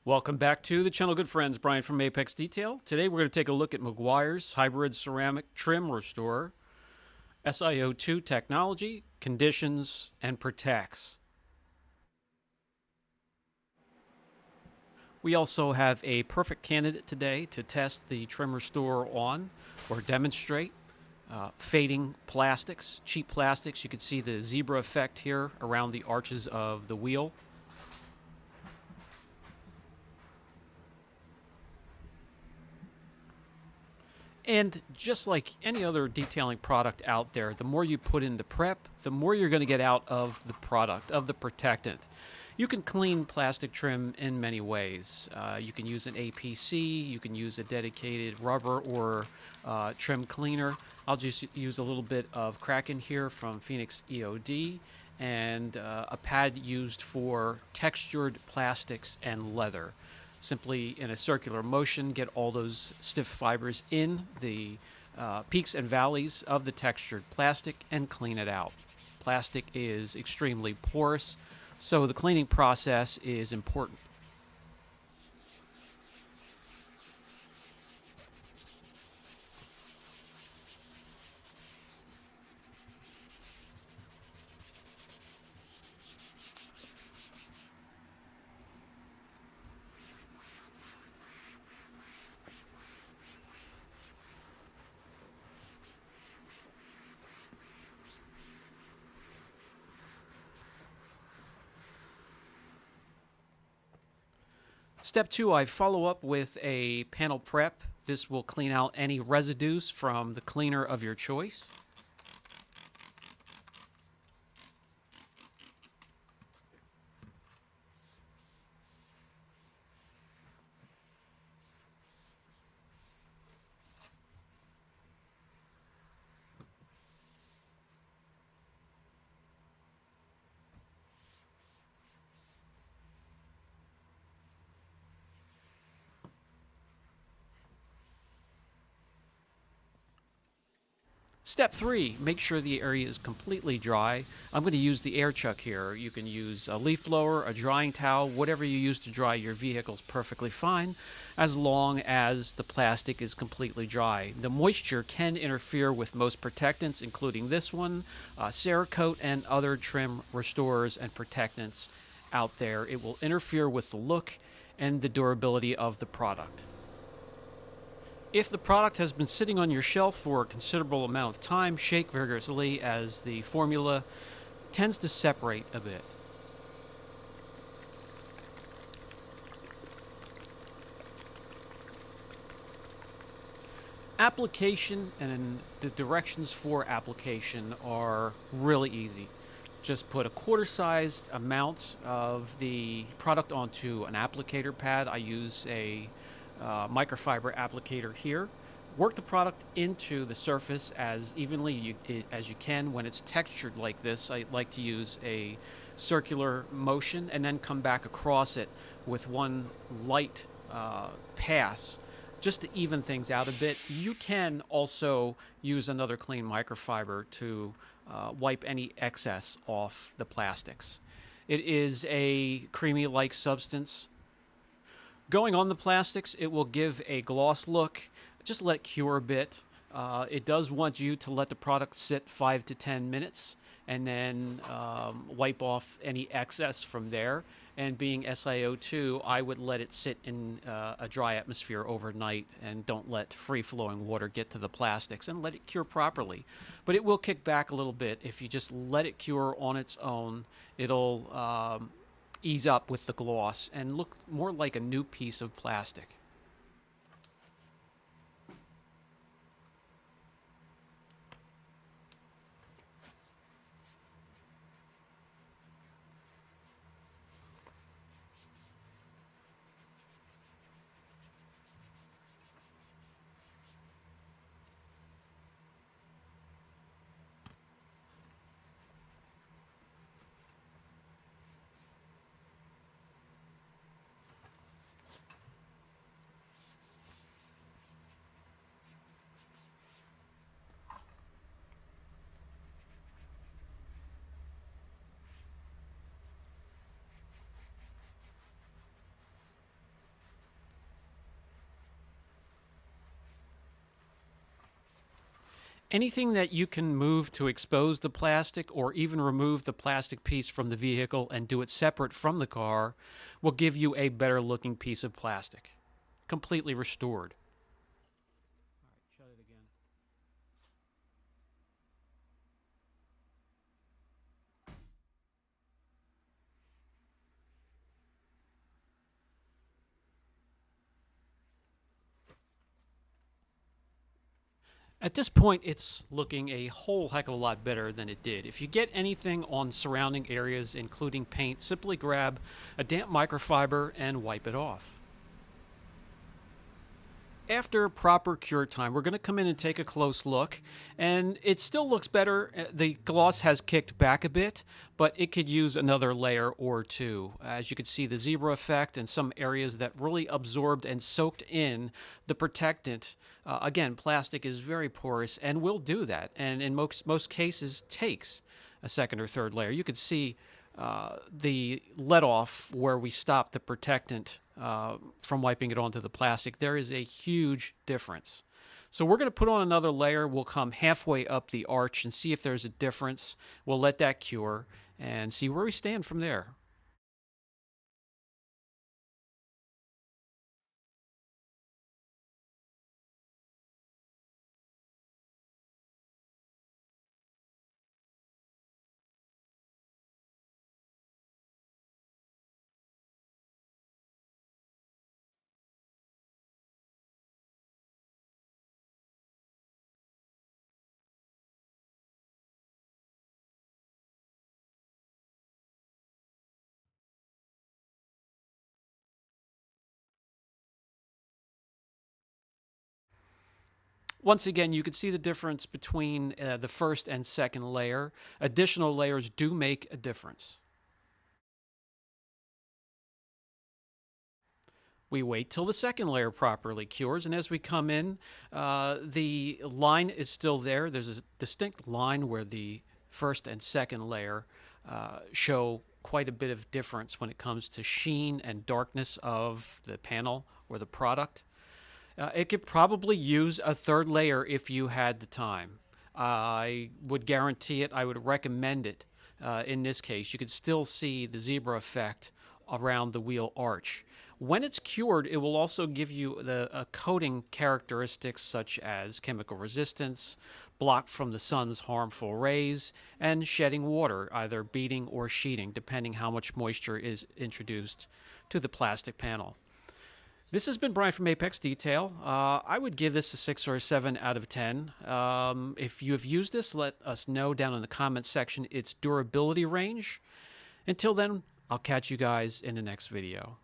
Welcome back to the channel, good friends. Brian from Apex Detail. Today we're going to take a look at Meguiar's Hybrid Ceramic Trim Restorer, SiO2 technology, conditions, and protects. We also have a perfect candidate today to test the trim restorer on or demonstrate. Fading plastics, cheap plastics. You can see the zebra effect here around the arches of the wheel. And just like any other detailing product out there, the more you put in the prep, the more you're going to get out of the product, of the protectant. You can clean plastic trim in many ways. You can use an APC, you can use a dedicated rubber or trim cleaner. I'll just use a little bit of Kraken here from Phoenix EOD and a pad used for textured plastics and leather. Simply in a circular motion, get all those stiff fibers in the peaks and valleys of the textured plastic and clean it out. Plastic is extremely porous, so the cleaning process is important. Step 2, I follow up with a panel prep. This will clean out any residues from the cleaner of your choice. Step 3, make sure the area is completely dry. I'm going to use the air chuck here. You can use a leaf blower, a drying towel, whatever you use to dry your vehicle is perfectly fine, as long as the plastic is completely dry. The moisture can interfere with most protectants, including this one, Cerakote, and other trim restorers and protectants out there. It will interfere with the look and the durability of the product. If the product has been sitting on your shelf for a considerable amount of time, shake vigorously as the formula tends to separate a bit. Application and the directions for application are really easy. Just put a quarter-sized amount of the product onto an applicator pad. I use a microfiber applicator here. Work the product into the surface as evenly as you can. When it's textured like this, I like to use a circular motion and then come back across it with one light pass just to even things out a bit. You can also use another clean microfiber to wipe any excess off the plastics. It is a creamy-like substance. Going on the plastics, it will give a gloss look. Just let it cure a bit. It does want you to let the product sit 5 to 10 minutes and then wipe off any excess from there. And being SiO2, I would let it sit in a dry atmosphere overnight and don't let free-flowing water get to the plastics and let it cure properly. But it will kick back a little bit. If you just let it cure on its own, it'll ease up with the gloss and look more like a new piece of plastic. Anything that you can move to expose the plastic or even remove the plastic piece from the vehicle and do it separate from the car will give you a better looking piece of plastic, completely restored. All right, shut it again. At this point, it's looking a whole heck of a lot better than it did. If you get anything on surrounding areas, including paint, simply grab a damp microfiber and wipe it off. After proper cure time, we're going to come in and take a close look, and it still looks better. The gloss has kicked back a bit, but it could use another layer or two. As you can see, the zebra effect and some areas that really absorbed and soaked in the protectant. Again, plastic is very porous and will do that, and in most cases takes a second or third layer. You could see the let off where we stopped the protectant from wiping it onto the plastic. There is a huge difference. So we're going to put on another layer. We'll come halfway up the arch and see if there's a difference. We'll let that cure and see where we stand from there. Once again, you can see the difference between the first and second layer. Additional layers do make a difference. We wait till the second layer properly cures, and as we come in, the line is still there. There's a distinct line where the first and second layer show quite a bit of difference when it comes to sheen and darkness of the panel or the product. It could probably use a third layer if you had the time. I would guarantee it. I would recommend it. In this case, you could still see the zebra effect around the wheel arch. When it's cured, it will also give you the coating characteristics such as chemical resistance, block from the sun's harmful rays, and shedding water, either beading or sheeting, depending how much moisture is introduced to the plastic panel. This has been Brian from Apex Detail. I would give this a 6 or a 7 out of 10. If you have used this, let us know down in the comments section its durability range. Until then, I'll catch you guys in the next video.